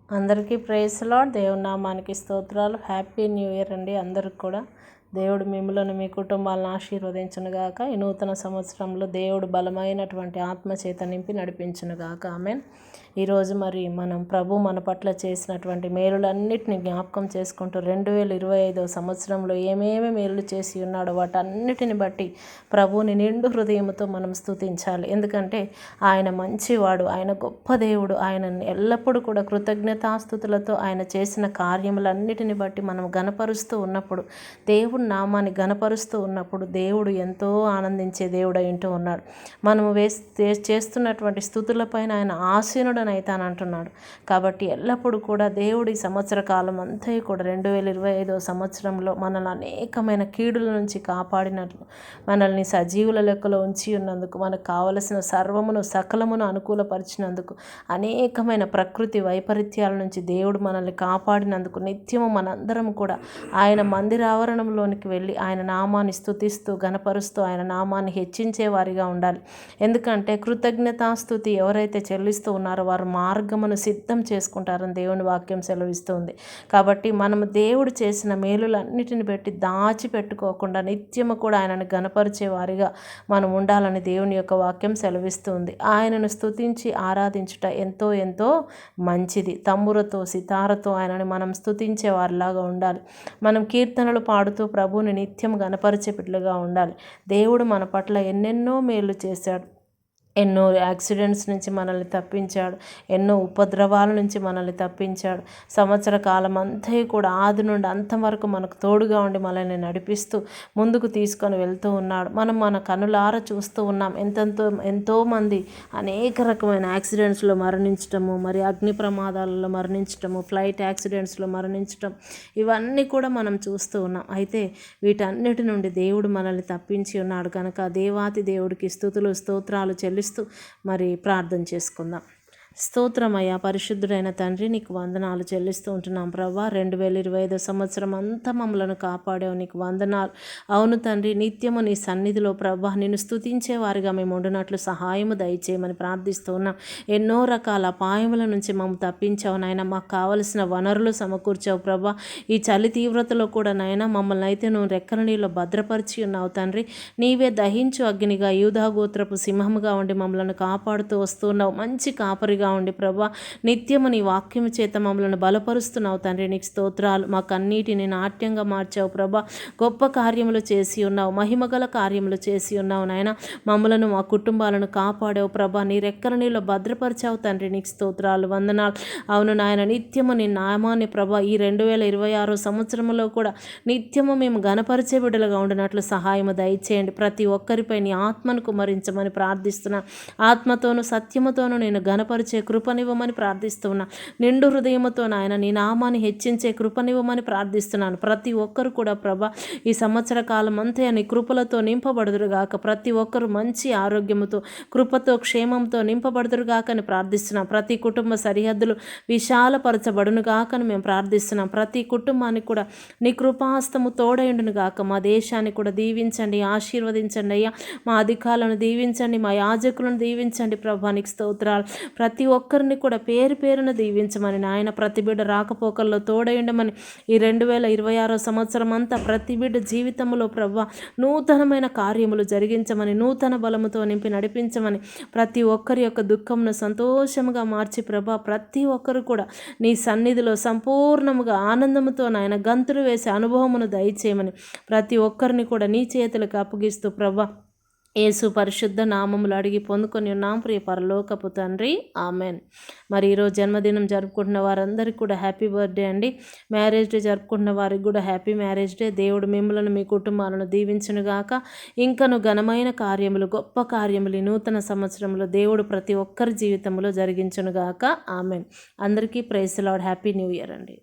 అందరికీ praise lord. దేవుని నామానికి స్తోత్రాలు. హ్యాపీ న్యూ ఇయర్ అండి అందరికి కూడా. దేవుడు మిమ్మల్ని మీ కుటుంబాలను ఆశీర్వదించునుగాక. ఈ నూతన సంవత్సరంలో దేవుడు బలమైనటువంటి ఆత్మచేత నింపి నడిపించునుగాక. ఆమేన్. ఈరోజు మరి మనం ప్రభు మన పట్ల చేసినటువంటి మేలులన్నిటిని జ్ఞాపకం చేసుకుంటూ 2025 సంవత్సరంలో ఏమేమి మేలు చేసి ఉన్నాడో వాటన్నిటిని బట్టి ప్రభువుని నిండు హృదయంతో మనం స్తుతించాలి. ఎందుకంటే ఆయన మంచివాడు, ఆయన గొప్ప దేవుడు. ఆయనని ఎల్లప్పుడూ కూడా కృతజ్ఞతాస్తుతులతో ఆయన చేసిన కార్యములన్నిటిని బట్టి మనం గణపరుస్తూ ఉన్నప్పుడు, దేవుడి నామాన్ని గణపరుస్తూ ఉన్నప్పుడు దేవుడు ఎంతో ఆనందించే దేవుడు అయింటూ ఉన్నాడు. మనము చేస్తున్నటువంటి స్థుతులపైన ఆయన ఆసీనుడని అంటున్నాడు. కాబట్టి ఎల్లప్పుడూ కూడా దేవుడి సంవత్సర కాలం అంతా కూడా 2025 సంవత్సరంలో మనల్ని అనేకమైన కీడుల నుంచి కాపాడినట్లు, మనల్ని సజీవుల లెక్కలో ఉంచి ఉన్నందుకు, మనకు కావలసిన సర్వమును సకలమును అనుకూలపరిచినందుకు, అనేకమైన ప్రకృతి వైపరీత్యాల నుంచి దేవుడు మనల్ని కాపాడినందుకు నిత్యము మనందరం కూడా ఆయన మందిరావరణంలోనికి వెళ్ళి ఆయన నామాన్ని స్తుతిస్తూ గణపరుస్తూ ఆయన నామాన్ని హెచ్చించే వారిగా ఉండాలి. ఎందుకంటే కృతజ్ఞతాస్తుతి ఎవరైతే చెల్లిస్తూ ఉన్నారో వారు మార్గమును సిద్ధం చేసుకుంటారని దేవుని వాక్యం సెలవిస్తుంది. కాబట్టి మనము దేవుడు చేసిన మేలులన్నిటిని పెట్టి దాచిపెట్టుకోకుండా నిత్యము కూడా ఆయనను గణపరిచే వారిగా మనం ఉండాలని దేవుని యొక్క వాక్యం సెలవిస్తుంది. ఆయనను స్తుతించి ఆరాధించుట ఎంతో ఎంతో మంచిది. తంబురతో సితారతో ఆయనని మనం స్తుతించే వారిలాగా ఉండాలి. మనం కీర్తనలు పాడుతూ ప్రభువుని నిత్యం గణపరిచే బిడ్డలుగా ఉండాలి. దేవుడు మన పట్ల ఎన్నెన్నో మేలు చేశాడు. ఎన్నో యాక్సిడెంట్స్ నుంచి మనల్ని తప్పించాడు. ఎన్నో ఉపద్రవాల నుంచి మనల్ని తప్పించాడు. సంవత్సర కాలం అంతా కూడా ఆది నుండి అంతం వరకు మనకు తోడుగా ఉండి మనల్ని నడిపిస్తూ ముందుకు తీసుకొని వెళ్తూ ఉన్నాడు. మనం మన కనులారా చూస్తూ ఉన్నాం. ఎంతోమంది అనేక రకమైన యాక్సిడెంట్స్లో మరణించటము, మరి అగ్ని ప్రమాదాలలో మరణించటము, ఫ్లైట్ యాక్సిడెంట్స్లో మరణించటం, ఇవన్నీ కూడా మనం చూస్తూ ఉన్నాం. అయితే వీటన్నిటి నుండి దేవుడు మనల్ని తప్పించి ఉన్నాడు కనుక దేవాతి దేవుడికి స్తుతులు స్తోత్రాలు చెల్లిస్తూ మరి ప్రార్థన చేసుకుందాం. స్తోత్రమయ్యా పరిశుద్ధుడైన తండ్రి, నీకు వందనాలు చెల్లిస్తూ ఉంటున్నాం ప్రభా. 2025 సంవత్సరం అంతా మమ్మలను కాపాడావు, నీకు వందనాలు. అవును తండ్రి, నిత్యము నీ సన్నిధిలో ప్రభా నిన్ను స్తుతించే వారిగా మేము ఉండునట్లు సహాయము దయచేయమని ప్రార్థిస్తూ ఉన్నాం. ఎన్నో రకాల అపాయముల నుంచి మమ్మల్ని తప్పించావు నాయన. మాకు కావలసిన వనరులు సమకూర్చావు ప్రభా. ఈ చలి తీవ్రతలో కూడా నాయన మమ్మల్ని అయితే నువ్వు రెక్కల నీళ్ళు భద్రపరిచి ఉన్నావు తండ్రి. నీవే దహించు అగ్నిగా యూదా గోత్రపు సింహముగా ఉండి మమ్మల్ని కాపాడుతూ వస్తున్నావు. మంచి కాపరిగా ఉండి ప్రభా నిత్యము నీ వాక్యము చేత మమ్మల్ని బలపరుస్తున్నావు తండ్రి. నీకు స్తోత్రాలు. మాకు అన్నిటిని నాట్యంగా మార్చావు ప్రభా. గొప్ప కార్యములు చేసి ఉన్నావు, మహిమగల కార్యములు చేసి ఉన్నావు నాయన. మమ్మలను మా కుటుంబాలను కాపాడావు ప్రభా. నీ రెక్కల నీళ్ళు భద్రపరిచావు తండ్రి. నీకు స్తోత్రాలు, వందనాలు. అవును నాయన, నిత్యము నీ నామాన్ని ప్రభా ఈ 2026 సంవత్సరంలో కూడా నిత్యము మేము గణపరిచే బిడ్డలుగా ఉండినట్లు సహాయము దయచేయండి. ప్రతి ఒక్కరిపై నీ ఆత్మను కుమరించమని ప్రార్థిస్తున్నా. ఆత్మతోను సత్యముతోను నేను గణపరిచే కృపనివ్వమని ప్రార్థిస్తున్నా. నిండు హృదయముతో నాయన నీ నామాన్ని హెచ్చించే కృపనివ్వమని ప్రార్థిస్తున్నాను. ప్రతి ఒక్కరు కూడా ప్రభా ఈ సంవత్సర కాలం అంతా నీ కృపలతో నింపబడుదురుగాక. ప్రతి ఒక్కరు మంచి ఆరోగ్యముతో కృపతో క్షేమంతో నింపబడుదురుగాక అని ప్రార్థిస్తున్నాం. ప్రతి కుటుంబ సరిహద్దులు విశాలపరచబడునుగాక అని మేము ప్రార్థిస్తున్నాం. ప్రతి కుటుంబానికి కూడా నీ కృపాహస్తము తోడైండును గాక. మా దేశాన్ని కూడా దీవించండి, ఆశీర్వదించండి అయ్యా. మా అధికారులను దీవించండి, మా యాజకులను దీవించండి ప్రభా. నీకు స్తోత్రాలు. ప్రతి ఒక్కరిని కూడా పేరు పేరున దీవించమని నాయన. ప్రతి బిడ్డ రాకపోకల్లో తోడైండమని. ఈ 2026 సంవత్సరం అంతా ప్రతి బిడ్డ జీవితంలో ప్రభా నూతనమైన కార్యములు జరిగించమని, నూతన బలముతో నింపి నడిపించమని, ప్రతి ఒక్కరి యొక్క దుఃఖమును సంతోషముగా మార్చి ప్రభా ప్రతి ఒక్కరు కూడా నీ సన్నిధిలో సంపూర్ణముగా ఆనందముతో నాయన గంతులు వేసే అనుభవమును దయచేయమని ప్రతి ఒక్కరిని కూడా నీ చేతులకు అప్పగిస్తూ ప్రభా యేసు పరిశుద్ధ నామములు అడిగి పొందుకొని ఉన్నాం ప్రియ పరలోకపు తండ్రి, ఆమెన్. మరి ఈరోజు జన్మదినం జరుపుకుంటున్న వారందరికీ కూడా హ్యాపీ బర్త్డే అండి. మ్యారేజ్ డే జరుపుకుంటున్న వారికి కూడా హ్యాపీ మ్యారేజ్ డే. దేవుడు మిమ్మల్ని మీ కుటుంబాలను దీవించునుగాక. ఇంకను ఘనమైన కార్యములు, గొప్ప కార్యములు ఈ నూతన సంవత్సరంలో దేవుడు ప్రతి ఒక్కరి జీవితంలో జరిగించునుగాక. ఆమెన్. అందరికీ praise the Lord. Happy new year అండి.